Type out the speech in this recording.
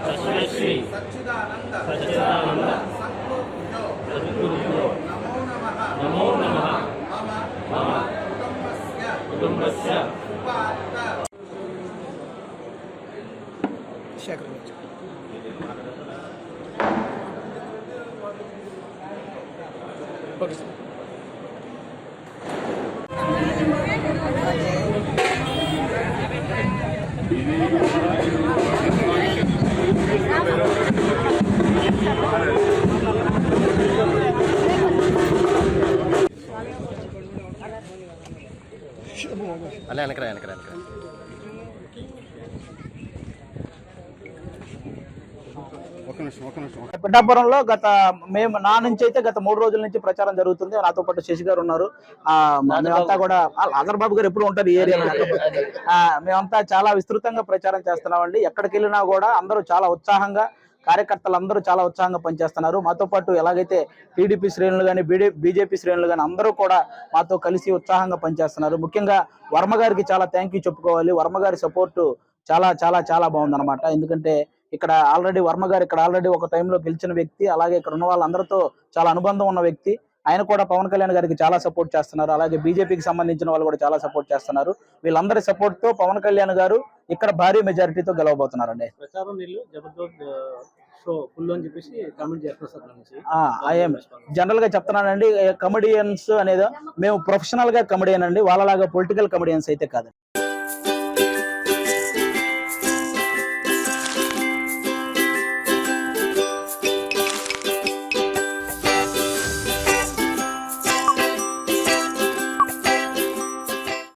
तस्मै श्री सच्चिदानंद सद्गुरुभ्यो नमो नमः मम कुटुंबस्य అలా వెనకరా పిఠాపురంలో నా నుంచి అయితే గత 3 రోజుల నుంచి ప్రచారం జరుగుతుంది. నాతో పాటు శశి గారు ఉన్నారు. మేమంతా కూడా ఆదర్ బాబు గారు ఎప్పుడు ఉంటారు ఈ ఏరియాలో. మేమంతా చాలా విస్తృతంగా ప్రచారం చేస్తున్నామండి. ఎక్కడికి వెళ్ళినా కూడా అందరూ చాలా ఉత్సాహంగా, కార్యకర్తలు అందరూ చాలా ఉత్సాహంగా పనిచేస్తున్నారు. మాతో పాటు ఎలాగైతే టీడీపీ శ్రేణులు కానీ బీజేపీ శ్రేణులు కానీ అందరూ కూడా మాతో కలిసి ఉత్సాహంగా పనిచేస్తున్నారు. ముఖ్యంగా వర్మ గారికి చాలా థ్యాంక్ యూ చెప్పుకోవాలి. వర్మ గారి సపోర్టు చాలా చాలా చాలా బాగుందన్నమాట. ఎందుకంటే ఇక్కడ ఆల్రెడీ వర్మ గారు ఆల్రెడీ ఒక టైంలో గెలిచిన వ్యక్తి. అలాగే ఇక్కడ ఉన్న వాళ్ళందరితో చాలా అనుబంధం ఉన్న వ్యక్తి. ఆయన కూడా పవన్ కళ్యాణ్ గారికి చాలా సపోర్ట్ చేస్తున్నారు. అలాగే బీజేపీకి సంబంధించిన వాళ్ళు కూడా చాలా సపోర్ట్ చేస్తున్నారు. వీళ్ళందరి సపోర్ట్ తో పవన్ కళ్యాణ్ గారు ఇక్కడ భారీ మెజారిటీతో గెలవబోతున్నారండి. జనరల్ గా చెప్తున్నానండి, కమెడియన్స్ అనేది మేము ప్రొఫెషనల్ గా కమెడియన్ అండి, వాళ్ళలాగా పొలిటికల్ కమెడియన్స్ అయితే కాదు.